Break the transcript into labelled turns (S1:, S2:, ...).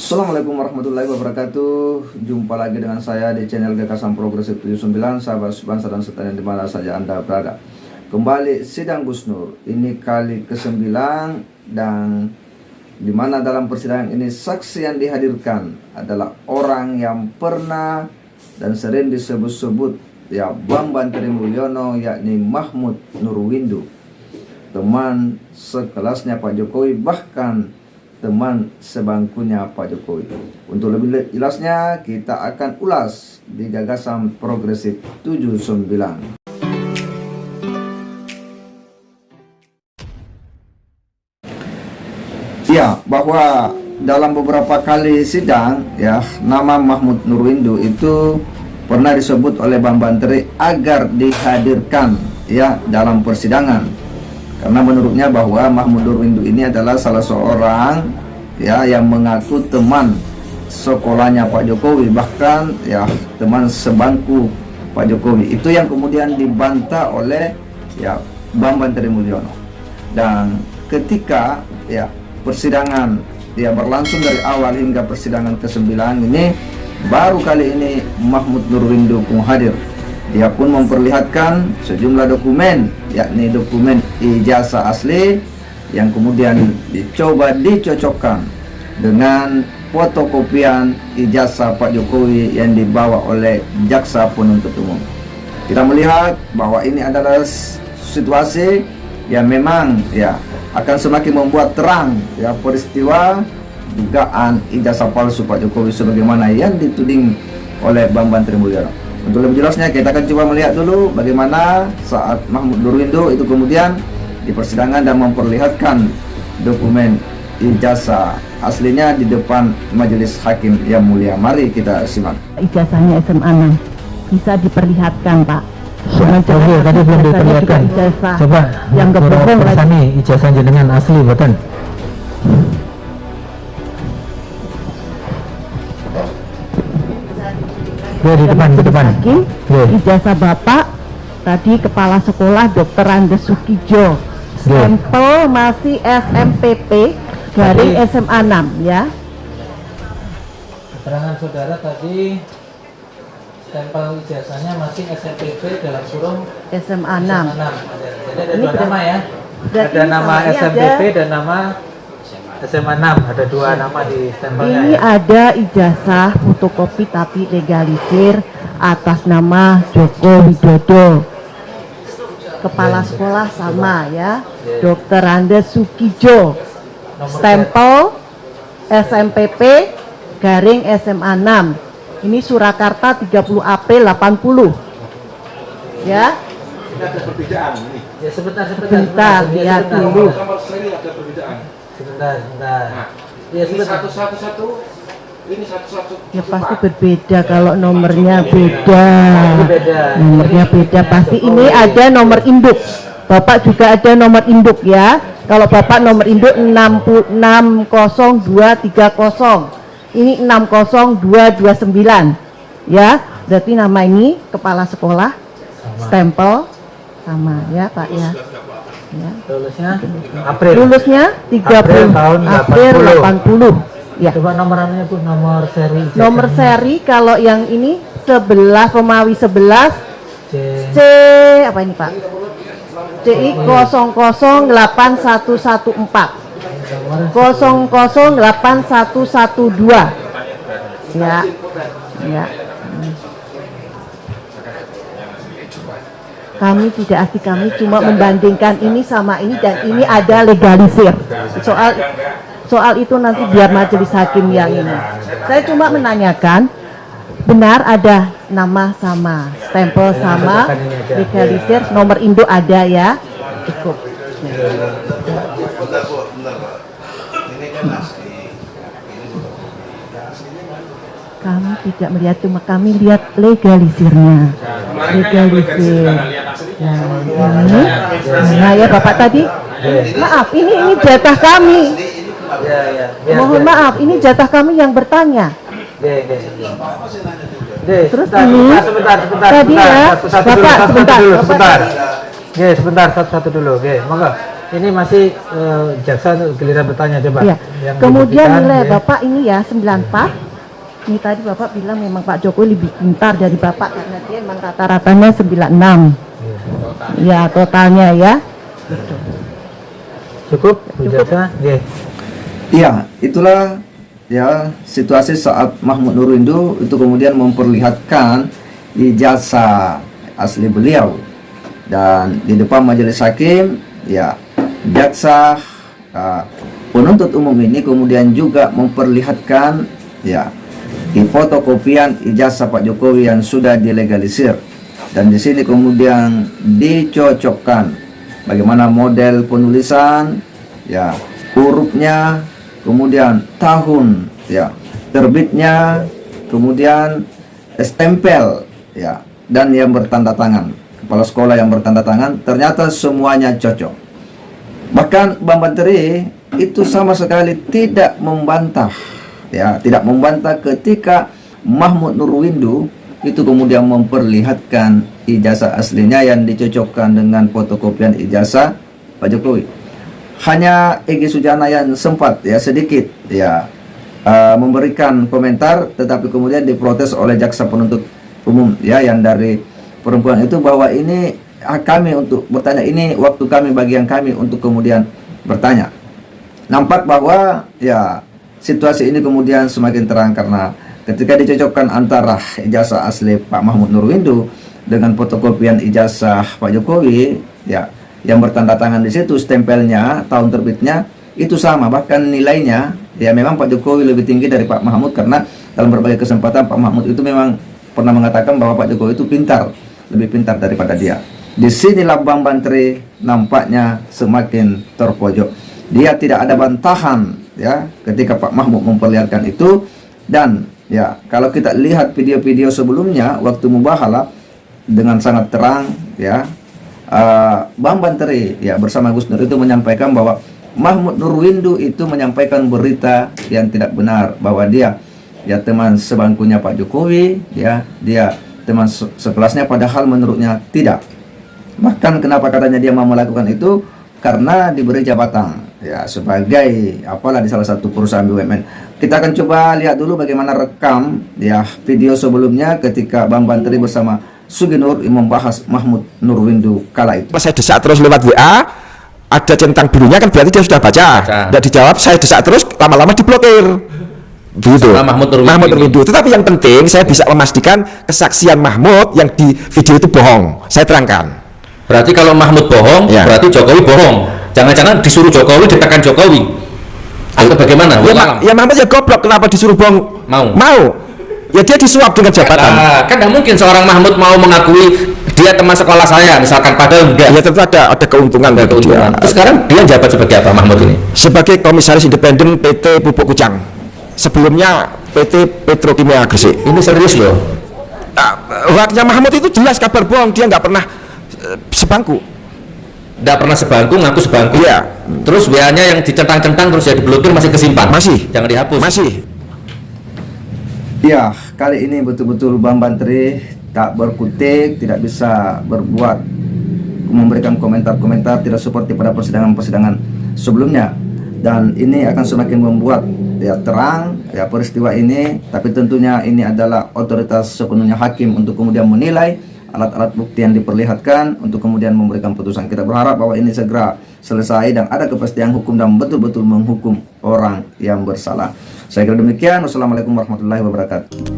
S1: Assalamualaikum warahmatullahi wabarakatuh. Jumpa lagi dengan saya di channel Gagasan Progresif 79, sahabat bangsa dan setanah di mana saja Anda berada. Kembali sidang Gus Nur. Ini kali ke-9 dan di mana dalam persidangan ini saksi yang dihadirkan adalah orang yang pernah dan sering disebut-sebut ya Bambang Trimulyono, yakni Mahmud Nurwindu, teman sekelasnya Pak Jokowi, bahkan teman sebangkunya Pak Jokowi. Untuk lebih jelasnya kita akan ulas di Gagasan Progresif 79. Ya, bahwa dalam beberapa kali sidang ya nama Mahmud Nurwindu itu pernah disebut oleh Bambang Tri agar dihadirkan ya dalam persidangan. Karena menurutnya bahwa Mahmud Nurwindu ini adalah salah seorang ya yang mengaku teman sekolahnya Pak Jokowi, bahkan ya teman sebangku Pak Jokowi. Itu yang kemudian dibantah oleh ya Bambang Trimulyono. Dan ketika ya persidangan ya berlangsung dari awal hingga persidangan ke-9 ini, baru kali ini Mahmud Nurwindu pun hadir. Dia pun memperlihatkan sejumlah dokumen, yakni dokumen ijazah asli yang kemudian dicoba dicocokkan dengan fotokopian ijazah Pak Jokowi yang dibawa oleh jaksa penuntut umum. Kita melihat bahwa ini adalah situasi yang memang ya akan semakin membuat terang ya peristiwa dugaan ijazah palsu Pak Jokowi sebagaimana yang dituding oleh Bambang Trimulyono. Untuk lebih jelasnya kita akan coba melihat dulu bagaimana saat Mahmud Nurwindu itu kemudian di persidangan dan memperlihatkan dokumen ijazah aslinya di depan majelis hakim yang mulia. Mari kita simak.
S2: Ijazahnya SMA 6 bisa diperlihatkan, Pak.
S3: Oke, tadi belum diperlihatkan. Coba
S2: yang kebohong
S3: lagi ijazah jenengan asli betul. Di depan.
S2: Ijazah Bapak tadi Kepala Sekolah Dr. Andes Sukijo. Sampel masih SMPP garing SMA 6 ya.
S3: Keterangan saudara tadi stempel ijazahnya masih SMPP dalam kurung
S2: SMA 6.
S3: Jadi ada dua nama ya.
S2: Berarti
S3: Ada nama SMPP dan nama SMA 6, ada dua nama di stempelnya.
S2: Ini
S3: ya.
S2: ada ijazah fotokopi tapi legalisir atas nama Joko Widodo. Kepala sekolah sama ya, Dr. Andes Sukijo. Stempel SMPP garing SMA 6. Ini Surakarta 30 April 80. Ya.
S4: Ini ada perbedaan ini.
S3: Ya sebentar.
S2: Lihat dulu.
S4: Nomor seri ada perbedaan.
S3: Sebentar.
S4: Nah,
S3: Ya
S4: ini
S3: sebentar.
S4: satu. Ini satu.
S2: Ya pasti berbeda kalau nomornya beda.
S3: Beda.
S2: Nomornya beda pasti. Ini ada nomor induk. Bapak juga ada nomor induk ya. Kalau Bapak nomor induk 60230. Ini 60229. Ya, berarti nama ini kepala sekolah, stempel sama ya Pak ya. Ya.
S3: Lulusnya April.
S2: Lulusnya 30
S3: tahun
S2: April 80. Ya.
S3: Coba nomornya pun nomor seri.
S2: Nomor seri kalau yang ini 11 Romawi 11 C apa ini Pak? CI 008114 008112. Ya. Ya. Kami tidak asli, kami cuma membandingkan ini sama ini dan ini ada legalisir. Soal itu nanti biar majelis hakim yang ini. Saya cuma menanyakan, benar ada nama sama, stempel sama, legalisir, nomor induk ada ya. Cukup.
S4: Bentar, Pak. Ini kan asli.
S2: Kami tidak melihat, cuma kami lihat legalisirnya. Legalisir. Nah ya Bapak tadi, maaf ini jatah kami. Mohon maaf, ini jatah kami yang bertanya. Terus ini tadi ya Bapak sebentar.
S3: Sebentar satu-satu dulu. Monggo. Ini masih jaksa giliran bertanya coba.
S2: Iya.
S3: Yang
S2: Kemudian
S3: dibuktikan,
S2: nilai
S3: ya.
S2: Bapak ini ya 94. Ini tadi Bapak bilang memang Pak Jokowi lebih pintar dari Bapak karena dia memang rata-ratanya 96. Ya, totalnya ya.
S3: Cukup, Bu Jaksa. Nggih.
S1: Iya, itulah ya situasi saat Mahmud Nurwindo itu kemudian memperlihatkan ijazah asli beliau, dan di depan majelis hakim ya jaksa penuntut umum ini kemudian juga memperlihatkan ya fotokopian ijazah Pak Jokowi yang sudah dilegalisir, dan di sini kemudian dicocokkan bagaimana model penulisan ya, hurufnya, kemudian tahun ya terbitnya, kemudian stempel ya, dan yang bertanda tangan, kepala sekolah yang bertanda tangan, ternyata semuanya cocok. Bahkan Bambang Tri itu sama sekali tidak membantah ya, tidak membantah ketika Mahmud Nurwindo itu kemudian memperlihatkan ijazah aslinya yang dicocokkan dengan fotokopian ijazah Pak Jokowi. Hanya Egy Sujana yang sempat ya sedikit ya memberikan komentar, tetapi kemudian diprotes oleh jaksa penuntut umum ya yang dari perempuan itu, bahwa ini hak kami untuk bertanya, ini waktu kami, bagian kami untuk kemudian bertanya. Nampak bahwa ya situasi ini kemudian semakin terang karena ketika dicocokkan antara ijazah asli Pak Mahmud Nurwindo dengan fotokopian ijazah Pak Jokowi ya, yang bertanda tangan di situ, stempelnya, tahun terbitnya itu sama, bahkan nilainya ya memang Pak Jokowi lebih tinggi dari Pak Mahmud, karena dalam berbagai kesempatan Pak Mahmud itu memang pernah mengatakan bahwa Pak Jokowi itu pintar, lebih pintar daripada dia. Disinilah Bambang Tri nampaknya semakin terpojok. Dia tidak ada bantahan ya ketika Pak Mahmud memperlihatkan itu, dan ya kalau kita lihat video-video sebelumnya waktu mubahalah dengan sangat terang ya, Bambang Tri ya bersama Gus Nur itu menyampaikan bahwa Mahmud Nurwindo itu menyampaikan berita yang tidak benar, bahwa dia ya teman sebangkunya Pak Jokowi ya, dia teman sekelasnya, padahal menurutnya tidak. Bahkan kenapa katanya dia mau melakukan itu, karena diberi jabatan ya sebagai apalah di salah satu perusahaan BUMN. Kita akan coba lihat dulu bagaimana rekam ya video sebelumnya ketika Bambang Tri bersama Sugi Nur membahas Mahmud Nurwindo kala itu.
S5: Saya desak terus lewat WA, ada centang birunya kan berarti dia sudah baca. Tidak dijawab, saya desak terus, lama-lama diblokir. Begitu. Mahmud Nurwindo. Tetapi yang penting saya bisa memastikan kesaksian Mahmud yang di video itu bohong. Saya terangkan.
S6: Berarti kalau Mahmud bohong,
S5: Ya.
S6: berarti Jokowi bohong. Jangan-jangan disuruh Jokowi ditekan Jokowi. Atau bagaimana?
S5: Ya Mahmud ya goblok, kenapa disuruh bohong?
S6: Mau.
S5: Ya dia disuap dengan jabatan.
S6: Kan nggak mungkin seorang Mahmud mau mengakui dia teman sekolah saya, misalkan, padahal enggak.
S5: Ya tentu ada keuntungan
S6: Ada
S5: bagi
S6: keuntungan.
S5: dia.
S6: Terus sekarang dia jabat sebagai apa Mahmud ini?
S5: Sebagai komisaris independen PT Pupuk Kucang. Sebelumnya PT Petrokimia Gresik.
S6: Ini serius loh.
S5: Haknya Mahmud itu jelas kabar bohong, dia nggak pernah sebangku.
S6: Nggak pernah sebangku, ngaku sebangku.
S5: Iya.
S6: Terus WA-nya yang dicentang-centang terus ya diblokir masih kesimpan.
S5: Masih.
S6: Jangan dihapus.
S5: Masih.
S1: Ya, kali ini betul-betul Bambang Tri tak berkutik, tidak bisa berbuat, memberikan komentar-komentar, tidak seperti pada persidangan-persidangan sebelumnya. Dan ini akan semakin membuat ya terang ya peristiwa ini, tapi tentunya ini adalah otoritas sepenuhnya hakim untuk kemudian menilai alat-alat bukti yang diperlihatkan untuk kemudian memberikan putusan. Kita berharap bahwa ini segera selesai dan ada kepastian hukum dan betul-betul menghukum orang yang bersalah. Saya kira demikian. Wassalamualaikum warahmatullahi wabarakatuh.